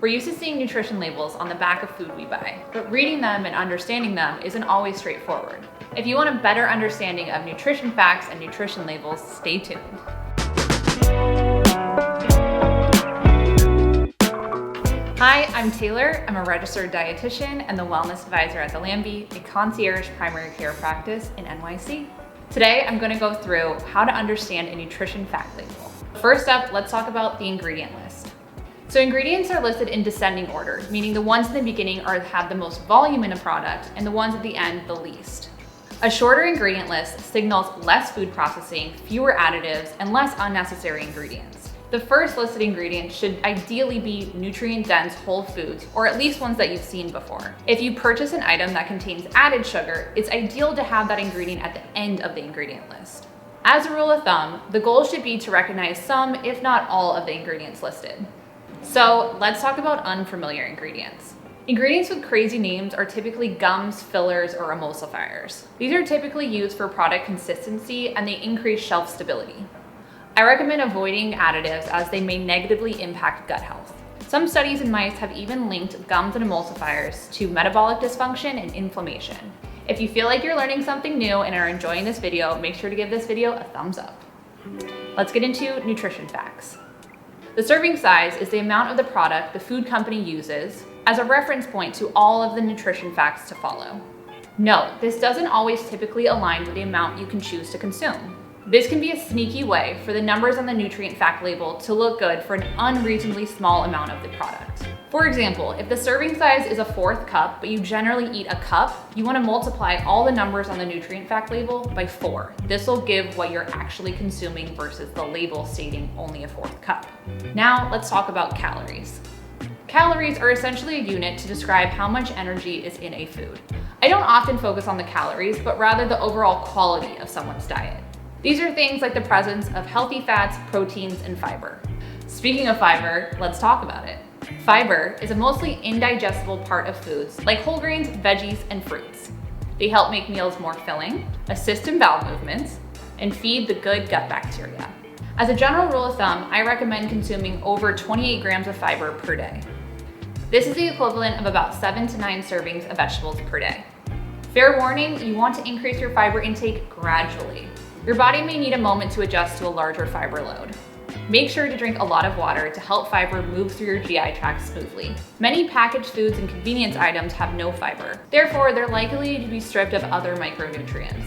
We're used to seeing nutrition labels on the back of food we buy, but reading them and understanding them isn't always straightforward. If you want a better understanding of nutrition facts and nutrition labels, stay tuned. Hi, I'm Taylor. I'm a registered dietitian and the wellness advisor at the Lambie, a concierge primary care practice in NYC. Today, I'm going to go through how to understand a nutrition fact label. First up, let's talk about the ingredient list. So ingredients are listed in descending order, meaning the ones in the beginning have the most volume in a product and the ones at the end the least. A shorter ingredient list signals less food processing, fewer additives, and less unnecessary ingredients. The first listed ingredient should ideally be nutrient-dense whole foods, or at least ones that you've seen before. If you purchase an item that contains added sugar, it's ideal to have that ingredient at the end of the ingredient list. As a rule of thumb, the goal should be to recognize some, if not all, of the ingredients listed. So let's talk about unfamiliar ingredients. Ingredients with crazy names are typically gums, fillers, or emulsifiers. These are typically used for product consistency and they increase shelf stability. I recommend avoiding additives as they may negatively impact gut health. Some studies in mice have even linked gums and emulsifiers to metabolic dysfunction and inflammation. If you feel like you're learning something new and are enjoying this video, make sure to give this video a thumbs up. Let's get into nutrition facts. The serving size is the amount of the product the food company uses as a reference point to all of the nutrition facts to follow. Note, this doesn't always typically align with the amount you can choose to consume. This can be a sneaky way for the numbers on the nutrient fact label to look good for an unreasonably small amount of the product. For example, if the serving size is a 1/4 cup, but you generally eat a cup, you want to multiply all the numbers on the nutrient fact label by 4. This will give what you're actually consuming versus the label stating only a 1/4 cup. Now let's talk about calories. Calories are essentially a unit to describe how much energy is in a food. I don't often focus on the calories, but rather the overall quality of someone's diet. These are things like the presence of healthy fats, proteins, and fiber. Speaking of fiber, let's talk about it. Fiber is a mostly indigestible part of foods like whole grains, veggies, and fruits. They help make meals more filling, assist in bowel movements, and feed the good gut bacteria. As a general rule of thumb, I recommend consuming over 28 grams of fiber per day. This is the equivalent of about 7 to 9 servings of vegetables per day. Fair warning, you want to increase your fiber intake gradually. Your body may need a moment to adjust to a larger fiber load. Make sure to drink a lot of water to help fiber move through your GI tract smoothly. Many packaged foods and convenience items have no fiber. Therefore, they're likely to be stripped of other micronutrients.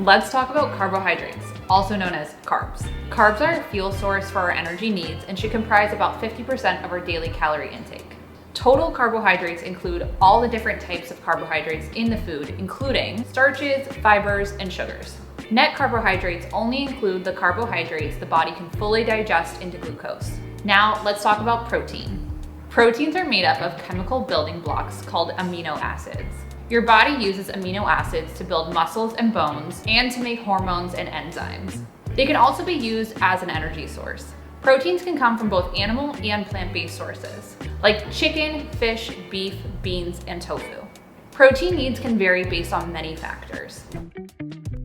Let's talk about carbohydrates, also known as carbs. Carbs are a fuel source for our energy needs and should comprise about 50% of our daily calorie intake. Total carbohydrates include all the different types of carbohydrates in the food, including starches, fibers, and sugars. Net carbohydrates only include the carbohydrates the body can fully digest into glucose. Now let's talk about protein. Proteins are made up of chemical building blocks called amino acids. Your body uses amino acids to build muscles and bones and to make hormones and enzymes. They can also be used as an energy source. Proteins can come from both animal and plant-based sources, like chicken, fish, beef, beans, and tofu. Protein needs can vary based on many factors.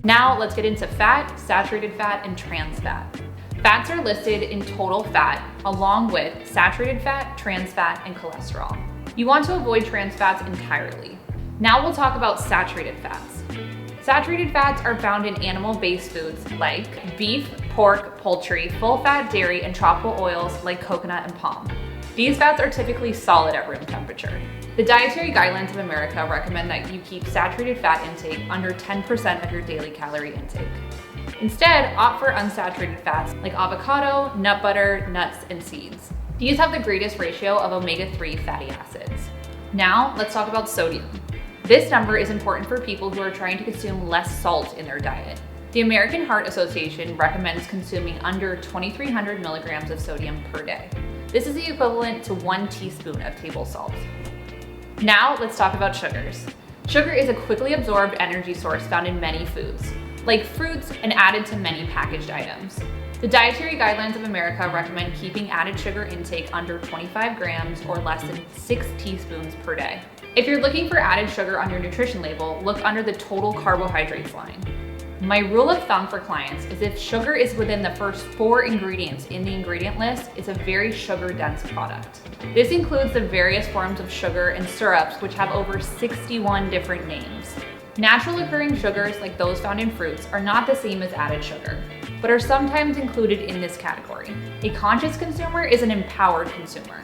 Now let's get into fat, saturated fat, and trans fat. Fats are listed in total fat, along with saturated fat, trans fat, and cholesterol. You want to avoid trans fats entirely. Now we'll talk about saturated fats. Saturated fats are found in animal-based foods like beef, pork, poultry, full-fat dairy, and tropical oils like coconut and palm. These fats are typically solid at room temperature. The Dietary Guidelines of America recommend that you keep saturated fat intake under 10% of your daily calorie intake. Instead, opt for unsaturated fats like avocado, nut butter, nuts, and seeds. These have the greatest ratio of omega-3 fatty acids. Now, let's talk about sodium. This number is important for people who are trying to consume less salt in their diet. The American Heart Association recommends consuming under 2,300 milligrams of sodium per day. This is the equivalent to 1 teaspoon of table salt. Now let's talk about sugars. Sugar is a quickly absorbed energy source found in many foods, like fruits and added to many packaged items. The Dietary Guidelines of America recommend keeping added sugar intake under 25 grams or less than 6 teaspoons per day. If you're looking for added sugar on your nutrition label, look under the total carbohydrates line. My rule of thumb for clients is if sugar is within the first 4 ingredients in the ingredient list, it's a very sugar-dense product. This includes the various forms of sugar and syrups, which have over 61 different names. Natural occurring sugars, like those found in fruits, are not the same as added sugar, but are sometimes included in this category. A conscious consumer is an empowered consumer.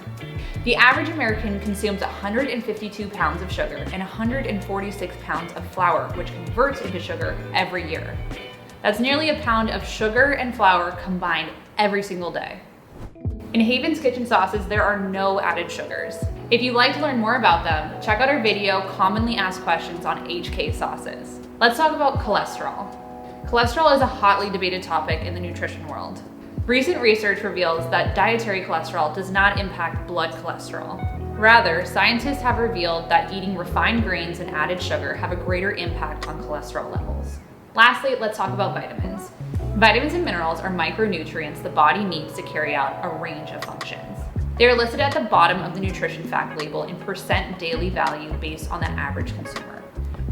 The average American consumes 152 pounds of sugar and 146 pounds of flour, which converts into sugar every year. That's nearly a pound of sugar and flour combined every single day. In Haven's Kitchen sauces, there are no added sugars. If you'd like to learn more about them, check out our video, Commonly Asked Questions on HK Sauces. Let's talk about cholesterol. Cholesterol is a hotly debated topic in the nutrition world. Recent research reveals that dietary cholesterol does not impact blood cholesterol. Rather, scientists have revealed that eating refined grains and added sugar have a greater impact on cholesterol levels. Lastly, let's talk about vitamins. Vitamins and minerals are micronutrients the body needs to carry out a range of functions. They are listed at the bottom of the nutrition fact label in % daily value based on the average consumer.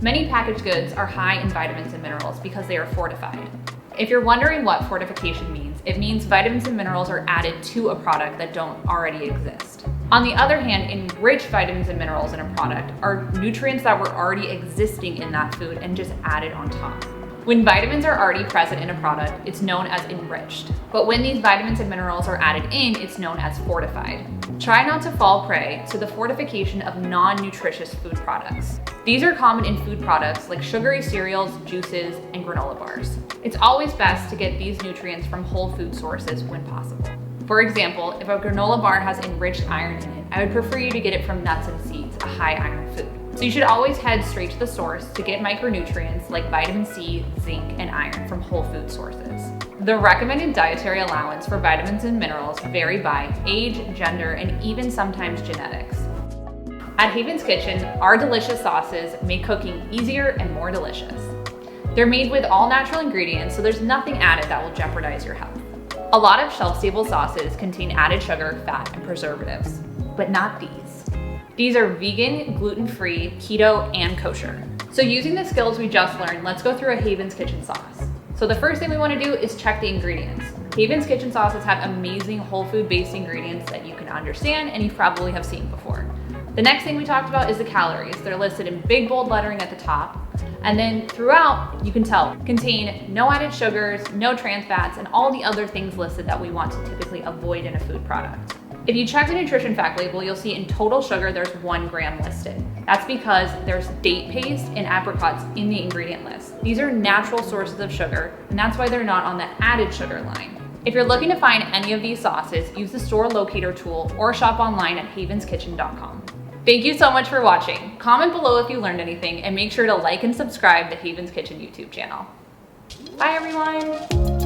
Many packaged goods are high in vitamins and minerals because they are fortified. If you're wondering what fortification means, it means vitamins and minerals are added to a product that don't already exist. On the other hand, enriched vitamins and minerals in a product are nutrients that were already existing in that food and just added on top. When vitamins are already present in a product, it's known as enriched. But when these vitamins and minerals are added in, it's known as fortified. Try not to fall prey to the fortification of non-nutritious food products. These are common in food products like sugary cereals, juices, and granola bars. It's always best to get these nutrients from whole food sources when possible. For example, if a granola bar has enriched iron in it, I would prefer you to get it from nuts and seeds, a high iron food. So you should always head straight to the source to get micronutrients like vitamin C, zinc, and iron from whole food sources. The recommended dietary allowance for vitamins and minerals vary by age, gender, and even sometimes genetics. At Haven's Kitchen, our delicious sauces make cooking easier and more delicious. They're made with all natural ingredients, so there's nothing added that will jeopardize your health. A lot of shelf-stable sauces contain added sugar, fat, and preservatives, but not these. These are vegan, gluten-free, keto, and kosher. So using the skills we just learned, let's go through a Haven's Kitchen sauce. So the first thing we want to do is check the ingredients. Haven's Kitchen sauces have amazing whole food-based ingredients that you can understand and you probably have seen before. The next thing we talked about is the calories. They're listed in big bold lettering at the top. And then throughout, you can tell, contain no added sugars, no trans fats, and all the other things listed that we want to typically avoid in a food product. If you check the nutrition fact label, you'll see in total sugar, there's 1 gram listed. That's because there's date paste and apricots in the ingredient list. These are natural sources of sugar, and that's why they're not on the added sugar line. If you're looking to find any of these sauces, use the store locator tool or shop online at havenskitchen.com. Thank you so much for watching. Comment below if you learned anything and make sure to like and subscribe to Haven's Kitchen YouTube channel. Bye everyone.